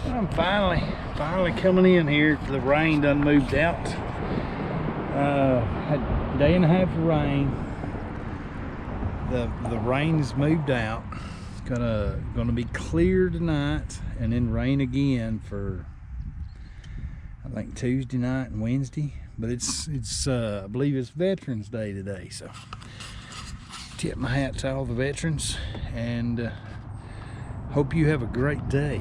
I'm finally coming in here. The rain done moved out. Had a day and a half of rain. The rain's moved out. It's gonna be clear tonight, and then rain again for I think Tuesday night and Wednesday. But it's I believe it's Veterans Day today, so tip my hat to all the veterans, and hope you have a great day,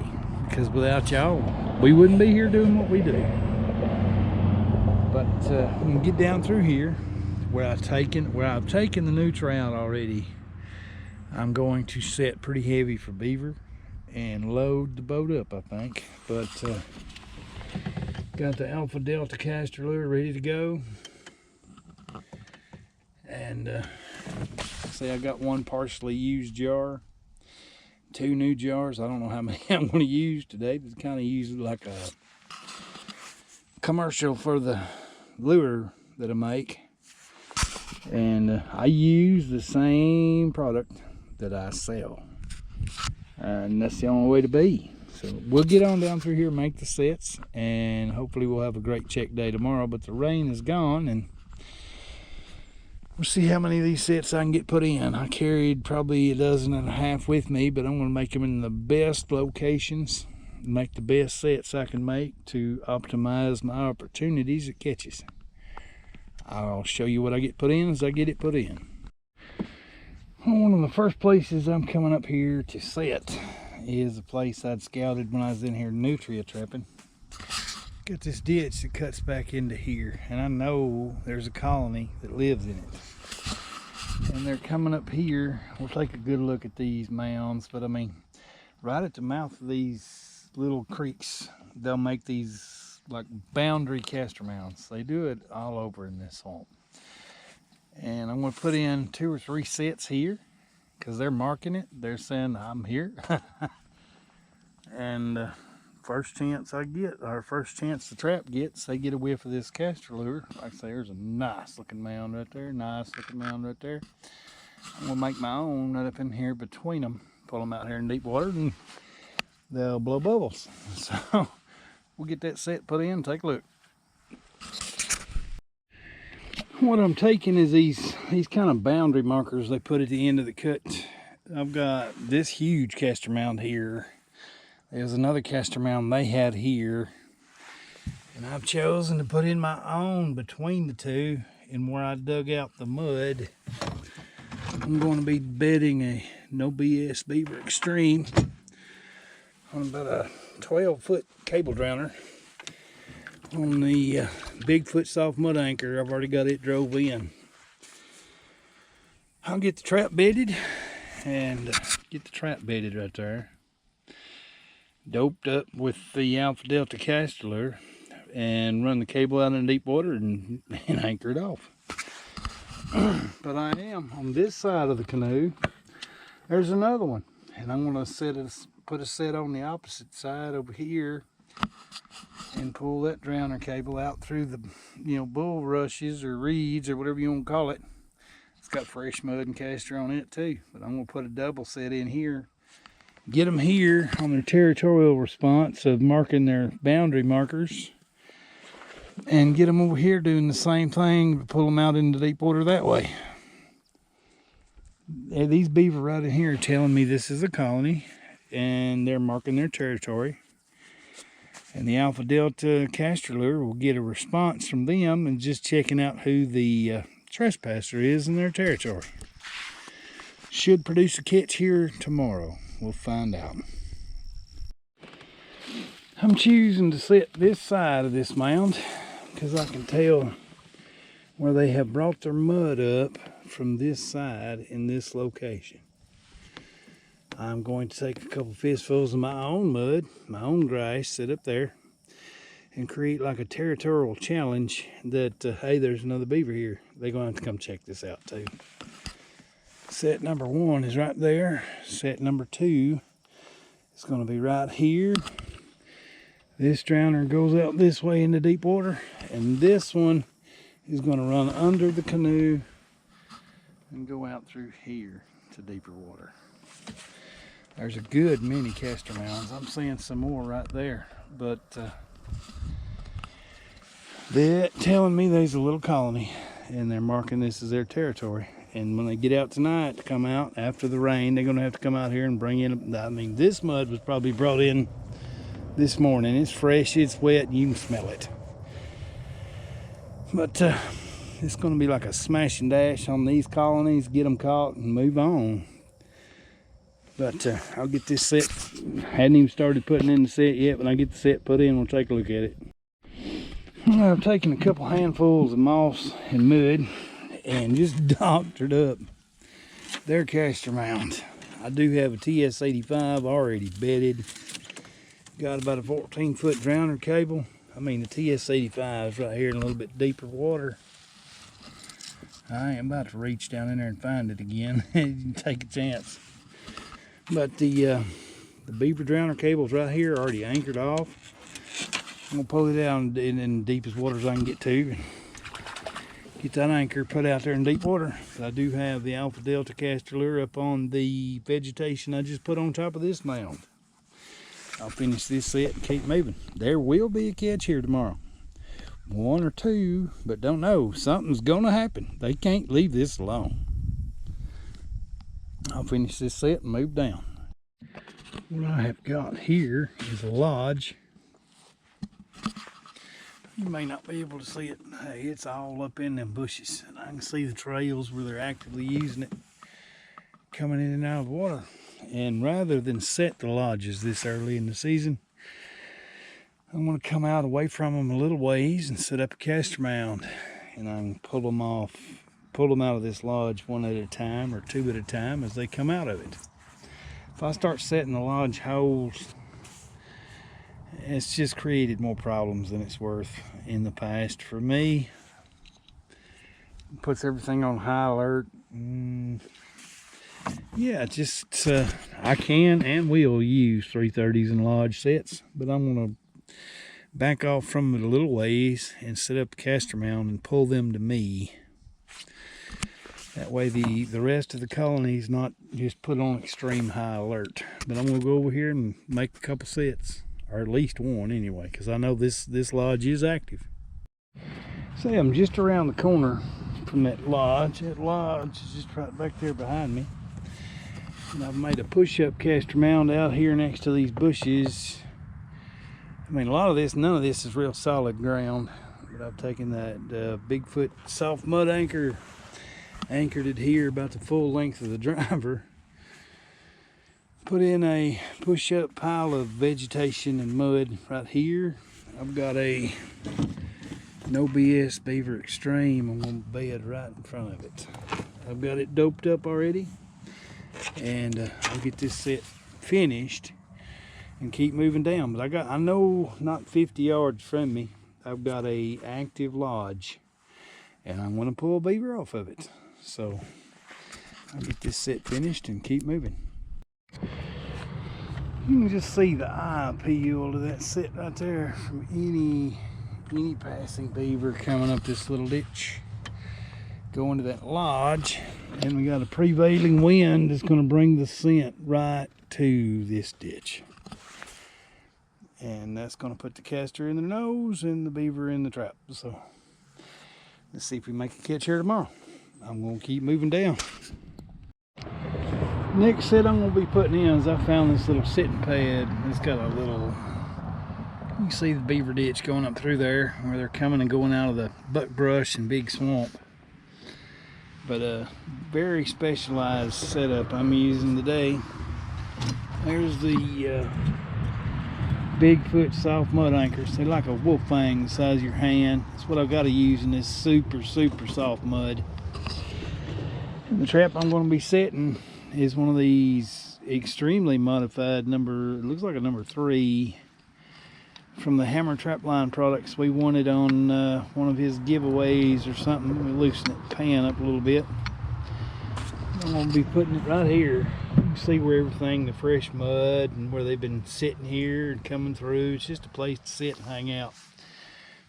because without y'all we wouldn't be here doing what we do. But we can get down through here where I've taken the new trout already. I'm going to set pretty heavy for beaver and load the boat up, I think. But got the Alpha Delta caster lure ready to go, and see, I got one partially used jar, 2 new jars. I don't know how many I'm going to use today, but kind of use it like a commercial for the lure that I make. And I use the same product that I sell, and that's the only way to be. So we'll get on down through here, make the sets, and hopefully we'll have a great check day tomorrow. But the rain is gone, and we'll see how many of these sets I can get put in. I carried probably 1.5 dozen with me, but I'm going to make them in the best locations, make the best sets I can make to optimize my opportunities at catches. I'll show you what I get put in as I get it put in. One of the first places I'm coming up here to set is a place I'd scouted when I was in here nutria trapping. Got this ditch that cuts back into here, and I know there's a colony that lives in it. And they're coming up here. We'll take a good look at these mounds, but I mean, right at the mouth of these little creeks, they'll make these like boundary caster mounds. They do it all over in this swamp. And I'm going to put in 2 or 3 sets here because they're marking it. They're saying I'm here. And first chance I get, or first chance the trap gets, they get a whiff of this caster lure. Like I say, there's a nice looking mound right there. Nice looking mound right there. I'm going to make my own right up in here between them. Pull them out here in deep water and they'll blow bubbles. So we'll get that set put in, take a look. What I'm taking is these kind of boundary markers they put at the end of the cut. I've got this huge caster mound here. There's another caster mound they had here. And I've chosen to put in my own between the two, and where I dug out the mud. I'm going to be bedding a No BS Beaver Extreme on about a 12-foot cable drowner on the Bigfoot soft mud anchor. I've already got it drove in. I'll get the trap bedded, and get the trap bedded right there, doped up with the Alpha Delta caster lure, and run the cable out in deep water and anchor it off. But I am on this side of the canoe. There's another one, and I'm going to put a set on the opposite side over here and pull that drowner cable out through the bulrushes or reeds or whatever you want to call it. It's got fresh mud and caster on it too, but I'm going to put a double set in here, get them here on their territorial response of marking their boundary markers, and get them over here doing the same thing, but pull them out into deep water that way. These beaver right in here are telling me this is a colony, and they're marking their territory. And the Alpha Delta caster lure will get a response from them and just checking out who the trespasser is in their territory. Should produce a catch here tomorrow. We'll find out. I'm choosing to set this side of this mound because I can tell where they have brought their mud up from this side in this location. I'm going to take a couple fistfuls of my own mud, my own grass, sit up there and create like a territorial challenge that, hey, there's another beaver here. They're going to have to come check this out too. Set number 1 is right there. Set number 2 is going to be right here. This drowner goes out this way into deep water, and this one is going to run under the canoe and go out through here to deeper water. There's a good many castor mounds. I'm seeing some more right there, but they're telling me there's a little colony and they're marking this as their territory. And when they get out tonight to come out after the rain, they're gonna have to come out here and bring in, I mean, this mud was probably brought in this morning. It's fresh, it's wet, you can smell it. But it's gonna be like a smash and dash on these colonies, get them caught and move on. But I'll get this set. Hadn't even started putting in the set yet. When I get the set put in, we'll take a look at it. I've taken a couple handfuls of moss and mud and just doctored up their castor mound. I do have a TS85 already bedded. Got about a 14-foot drowner cable. I mean, the TS85 is right here in a little bit deeper water. I am about to reach down in there and find it again and take a chance. But the beaver drowner cable's right here, already anchored off. I'm gonna pull it down in the deepest waters I can get to. Get that anchor put out there in deep water. But I do have the Alpha Delta castor lure up on the vegetation I just put on top of this mound. I'll finish this set and keep moving. There will be a catch here tomorrow. One or two, but don't know. Something's gonna happen. They can't leave this alone. I'll finish this set and move down. What I have got here is a lodge. You may not be able to see it. Hey, it's all up in them bushes. And I can see the trails where they're actively using it, coming in and out of the water. And rather than set the lodges this early in the season, I'm going to come out away from them a little ways and set up a castor mound. And I can pull them off. Pull them out of this lodge one at a time or two at a time as they come out of it. If I start setting the lodge holes, it's just created more problems than it's worth in the past for me. It puts everything on high alert. Yeah, just I can and will use 330s and lodge sets, but I'm going to back off from it a little ways and set up a castor mound and pull them to me. That way the rest of the colony is not just put on extreme high alert. But I'm going to go over here and make a couple sets, or at least one anyway, because I know this lodge is active. See, I'm just around the corner from that lodge. That lodge is just right back there behind me. And I've made a push-up castor mound out here next to these bushes. I mean, a lot of this, none of this is real solid ground. But I've taken that Bigfoot soft mud anchor, anchored it here about the full length of the driver, put in a push-up pile of vegetation and mud right here. I've got a No BS Beaver Extreme I'm going to bed right in front of it. I've got it doped up already, and I'll get this set finished and keep moving down. But I know not 50 yards from me, I've got a active lodge, and I'm going to pull a beaver off of it. So I'll get this set finished and keep moving. You can just see the eye appeal to that set right there from any passing beaver coming up this little ditch, going to that lodge. And we got a prevailing wind that's going to bring the scent right to this ditch. And that's going to put the castor in their nose and the beaver in the trap. So let's see if we make a catch here tomorrow. I'm going to keep moving down. Next set I'm going to be putting in is I found this little sitting pad. It's got a little, you can see the beaver ditch going up through there where they're coming and going out of the buckbrush and big swamp. But a very specialized setup I'm using today. There's the Bigfoot soft mud anchors. They're like a wolf fang the size of your hand. That's what I've got to use in this super soft mud. The trap I'm going to be setting is one of these extremely modified it looks like a number 3 from the Hammer Trap Line products. We won it on one of his giveaways or something. We loosened the pan up a little bit. I'm going to be putting it right here. You can see where everything, the fresh mud and where they've been sitting here and coming through. It's just a place to sit and hang out.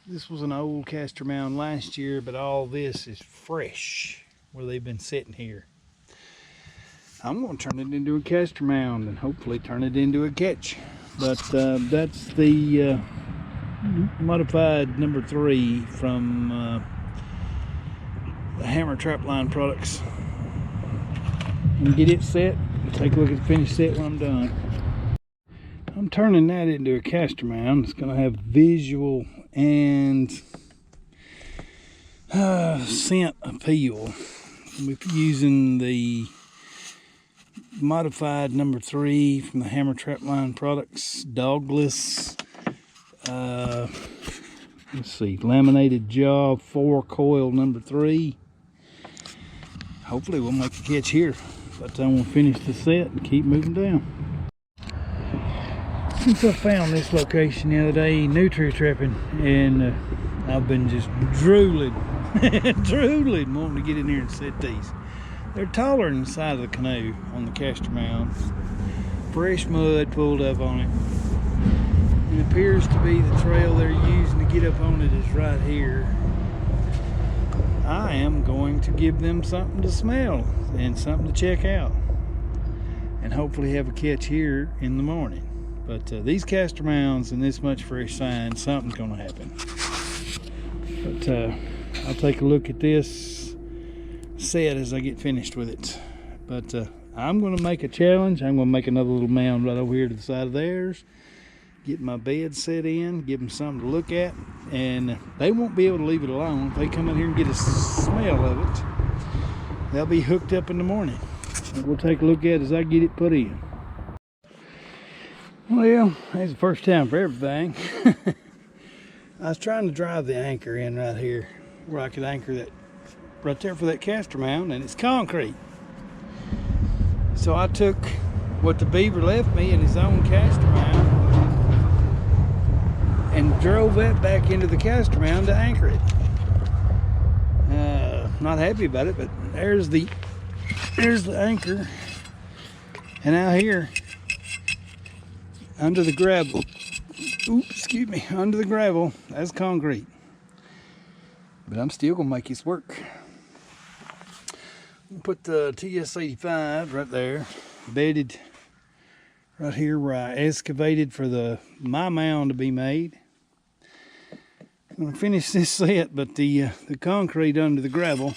This was an old castor mound last year, but all this is fresh where they've been sitting here. I'm going to turn it into a caster mound and hopefully turn it into a catch. But that's the modified number 3 from the Hammer Trapline products. And get it set and take a look at the finished set when I'm done. I'm turning that into a caster mound. It's going to have visual and scent appeal. We're using the modified number 3 from the Hammer Trapline products, dogless, let's see, laminated jaw 4 coil number 3. Hopefully we'll make a catch here, but I'm gonna finish the set and keep moving down. Since I found this location the other day, nutria trapping, and I've been just drooling wanting to get in here and set these. They're taller than the side of the canoe on the caster mound. Fresh mud pulled up on it. It appears to be the trail they're using to get up on it is right here. I am going to give them something to smell and something to check out, and hopefully have a catch here in the morning. But these caster mounds and this much fresh sand, something's going to happen. But I'll take a look at this set as I get finished with it. But I'm going to make a challenge. I'm going to make another little mound right over here to the side of theirs, get my bed set in, give them something to look at, and they won't be able to leave it alone. If they come in here and get a smell of it, they'll be hooked up in the morning. And we'll take a look at it as I get it put in. Well, that's the first time for everything. I was trying to drive the anchor in right here, where I could anchor that right there for that caster mound, and it's concrete. So I took what the beaver left me in his own caster mound and drove that back into the caster mound to anchor it. Not happy about it, but there's the anchor, and out here under the gravel, under the gravel, that's concrete. But I'm still gonna make this work. I'll put the TS85 right there, bedded right here where I excavated for my mound to be made. I'm gonna finish this set, but the concrete under the gravel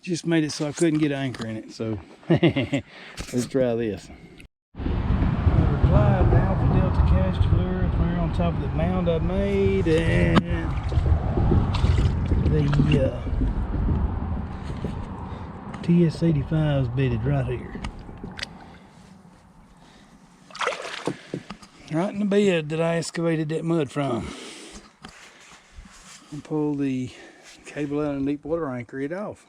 just made it so I couldn't get an anchor in it. So let's try this. Applied the Alpha Delta caster lure up there on top of the mound I made, and the TS85 is bedded right here. Right in the bed that I excavated that mud from. And pull the cable out of the deep water, anchor it off,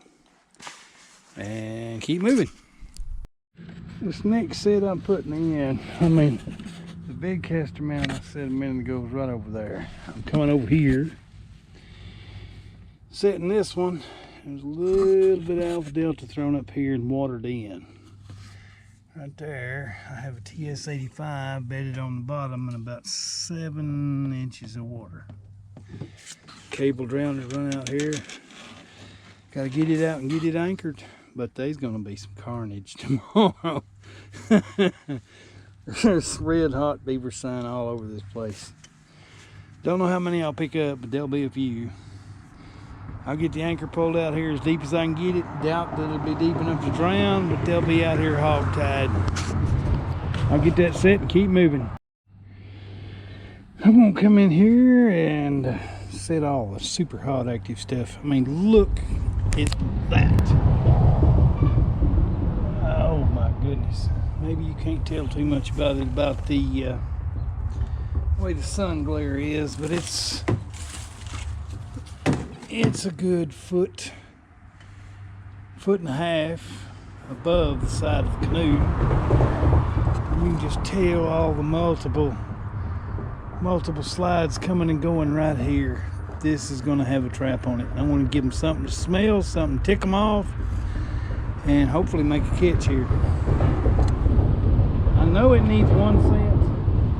and keep moving. This next set I'm putting in, the big caster mound I said a minute ago was right over there. I'm coming over here, setting this one. There's a little bit of Alpha Delta thrown up here and watered in. Right there, I have a TS85 bedded on the bottom and about 7 inches of water. Cable drown is run out here. Got to get it out and get it anchored, but there's going to be some carnage tomorrow. There's red hot beaver sign all over this place. Don't know how many I'll pick up, but there'll be a few. I'll get the anchor pulled out here as deep as I can get it. Doubt that it'll be deep enough to drown, but they'll be out here hog-tied. I'll get that set and keep moving. I'm gonna come in here and set all the super hot active stuff. Look at that. Oh my goodness. Maybe you can't tell too much about it, about the way the sun glare is, but it's a good foot and a half above the side of the canoe. You can just tell all the multiple slides coming and going right here. This is going to have a trap on it. I want to give them something to smell, something to tick them off, and hopefully make a catch here. I know it needs one set.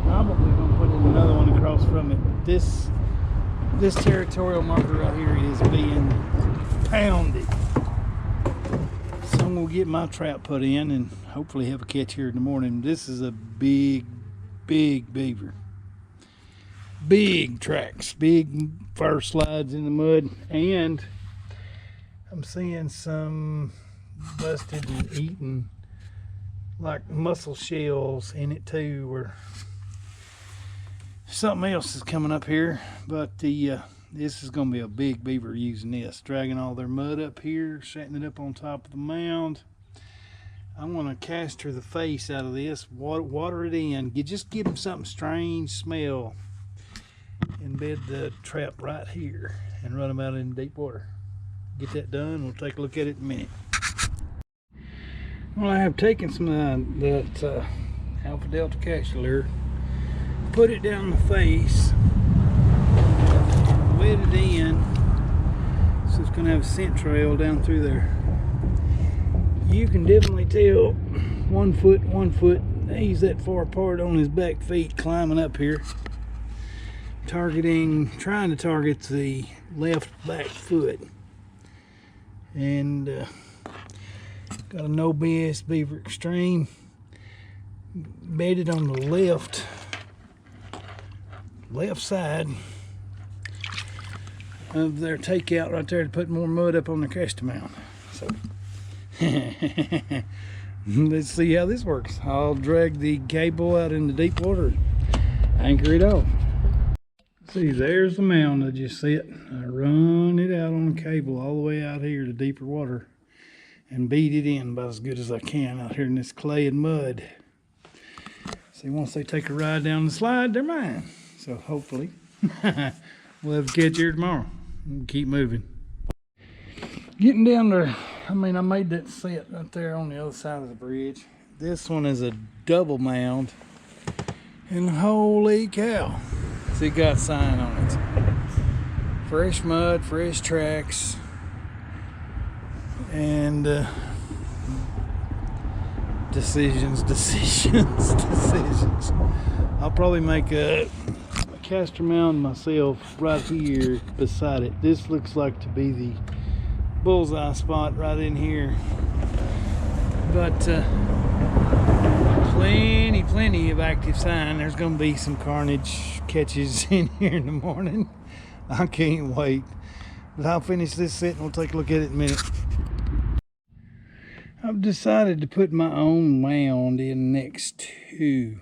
Probably going to put another one across from it. This territorial marker right here is being pounded. So I'm gonna get my trap put in and hopefully have a catch here in the morning. This is a big beaver. Big tracks, big fur slides in the mud, and I'm seeing some busted and eaten like mussel shells in it too, or something else is coming up here. But this is going to be a big beaver using this, dragging all their mud up here, setting it up on top of the mound. I'm going to caster the face out of this, water it in, just give them something strange smell, embed the trap right here and run them out in deep water. Get that done, we'll take a look at it in a minute. Well, I have taken some of that Alpha Delta castor lure, put it down the face, wet it in, so it's going to have a scent trail down through there. You can definitely tell 1 foot, he's that far apart on his back feet climbing up here, trying to target the left back foot. And got a no BS Beaver Extreme bedded on the left side of their takeout right there to put more mud up on their castor mound. So let's see how this works. I'll drag the cable out in the deep water, anchor it off. See, there's the mound I just set. I run it out on the cable all the way out here to deeper water and beat it in about as good as I can out here in this clay and mud. See, once they take a ride down the slide, they're mine. So hopefully we'll have a catch here tomorrow and keep moving. Getting down there, I made that set right there on the other side of the bridge. This one is a double mound, and holy cow, see, it got a sign on it. Fresh mud, fresh tracks, and decisions. I'll probably make a castor mound myself right here beside it. This looks like to be the bullseye spot right in here, but plenty of active sign. There's going to be some carnage catches in here in the morning. I can't wait. But I'll finish this set and we'll take a look at it in a minute. I've decided to put my own mound in next to,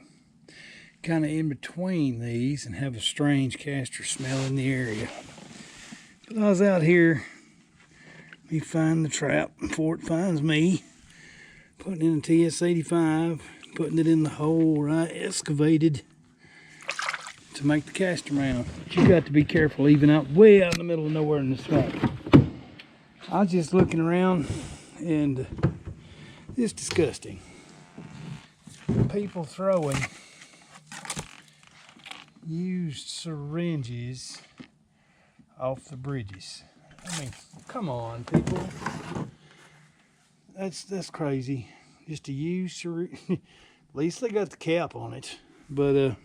kind of in between these, and have a strange castor smell in the area. But I was out here, me find the trap before it finds me, putting in a TS-85, putting it in the hole I excavated to make the castor mound. But you got to be careful, even out way out in the middle of nowhere in the swamp. I was just looking around, and it's disgusting. People throwing used syringes off the bridges. I mean, come on, people. That's crazy. Just a used syringe. At least they got the cap on it, but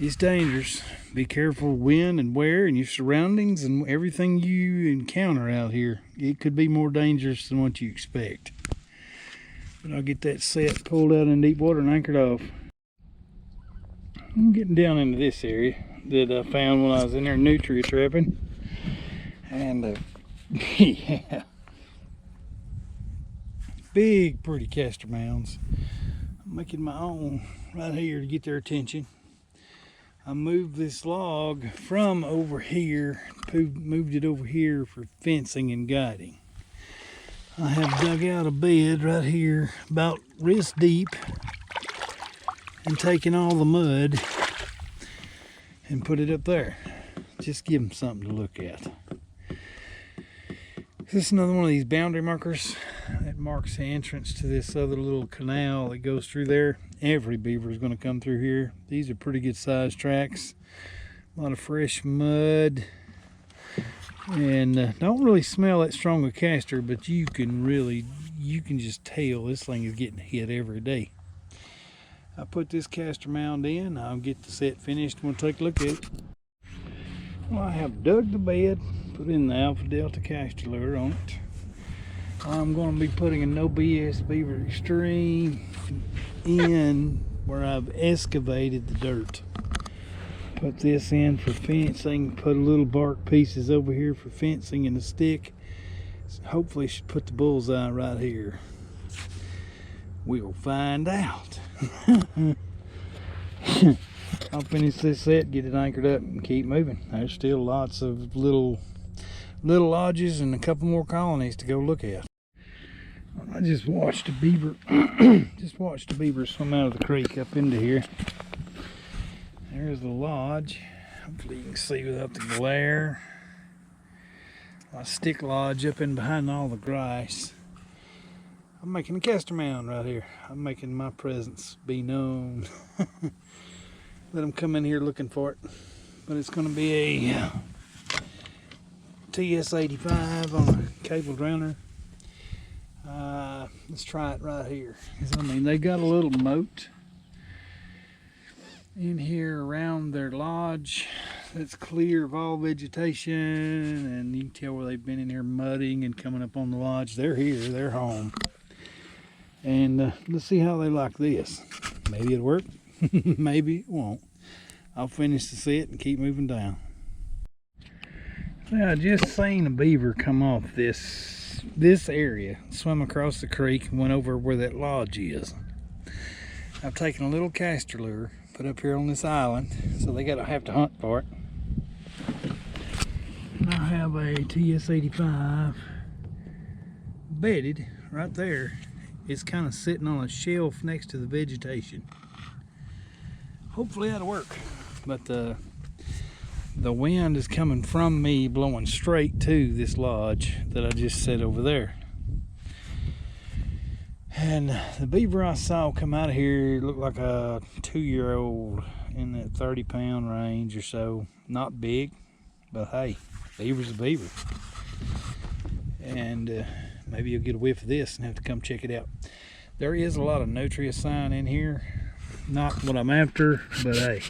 it's dangerous. Be careful when and where and your surroundings and everything you encounter out here. It could be more dangerous than what you expect. But I'll get that set pulled out in deep water and anchored off. I'm getting down into this area that I found when I was in there nutria trapping. And yeah, big pretty castor mounds. I'm making my own right here to get their attention. I moved this log from over here, moved it over here for fencing and guiding. I have dug out a bed right here about wrist deep and taken all the mud and put it up there. Just give them something to look at. This is another one of these boundary markers that marks the entrance to this other little canal that goes through there. Every beaver is going to come through here. These are pretty good sized tracks. A lot of fresh mud. And don't really smell that strong of castor, but you can just tell this thing is getting hit every day. I put this castor mound in. I'll get the set finished and we'll take a look at it. Well, I have dug the bed, put in the Alpha Delta castor lure on it, I'm going to be putting a No BS Beaver Extreme in where I've excavated the dirt. Put this in for fencing, put a little bark pieces over here for fencing and a stick. So hopefully should put the bullseye right here. We'll find out. I'll finish this set, get it anchored up, and keep moving. There's still lots of little lodges and a couple more colonies to go look at. I just watched a beaver. Swim out of the creek up into here. There's the lodge. Hopefully you can see without the glare. A stick lodge up in behind all the grass. I'm making a castor mound right here. I'm making my presence be known. Let them come in here looking for it. But it's going to be a TS85 on a cable drowner. Let's try it right here. I mean, they got a little moat in here around their lodge that's clear of all vegetation, and you can tell where they've been in here mudding and coming up on the lodge. They're here, they're home. And let's see how they like this. Maybe it'll work, maybe it won't. I'll finish the set and keep moving down. Now, I just seen a beaver come off this area, swim across the creek and went over where that lodge is. I've taken a little castor lure, put up here on this island, so they gotta have to hunt for it. And I have a TS85 bedded right there. It's kind of sitting on a shelf next to the vegetation. Hopefully that'll work. But the wind is coming from me, blowing straight to this lodge that I just set over there. And the beaver I saw come out of here looked like a 2-year-old in that 30-pound range or so. Not big, but hey, beaver's a beaver. And maybe you'll get a whiff of this and have to come check it out. There is a lot of nutria sign in here. Not what I'm after, but hey,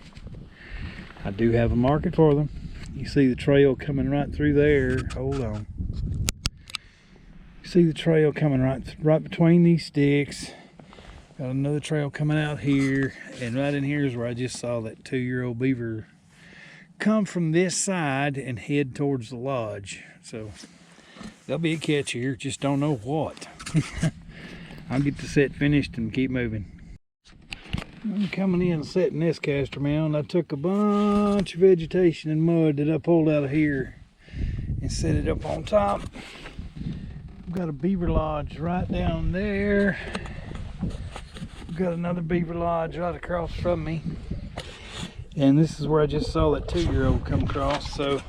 I do have a market for them. You see the trail coming right through there. Hold on. You see the trail coming right between these sticks. Got another trail coming out here, and right in here is where I just saw that 2-year-old beaver come from this side and head towards the lodge. So there'll be a catch here, just don't know what. I'll get the set finished and keep moving. I'm coming in and setting this castor mound. I took a bunch of vegetation and mud that I pulled out of here and set it up on top. I've got a beaver lodge right down there. I've got another beaver lodge right across from me. And this is where I just saw that 2-year-old come across. So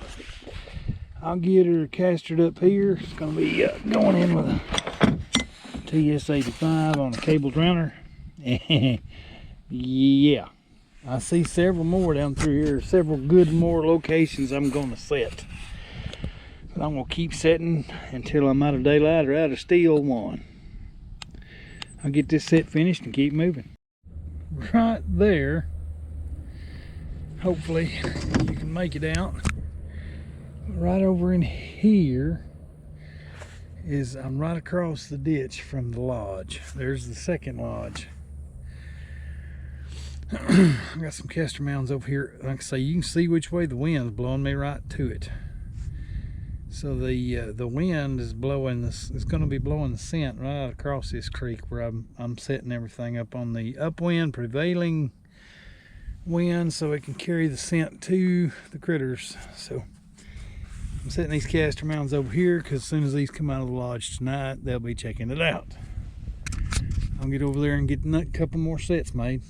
I'll get her castered up here. It's going to be going in with a TS85 on a cable drowner. Yeah, I see several more down through here, several good more locations I'm going to set. But I'm going to keep setting until I'm out of daylight or out of steel one. I'll get this set finished and keep moving. Right there, hopefully you can make it out. Right over in here is, I'm right across the ditch from the lodge. There's the second lodge. I've got some castor mounds over here. Like I say, you can see which way the wind's blowing me right to it. So the wind is blowing this. It's going to be blowing the scent right out across this creek where I'm setting everything up on the upwind prevailing wind, so it can carry the scent to the critters. So I'm setting these castor mounds over here because as soon as these come out of the lodge tonight, they'll be checking it out. I'll get over there and get a couple more sets made.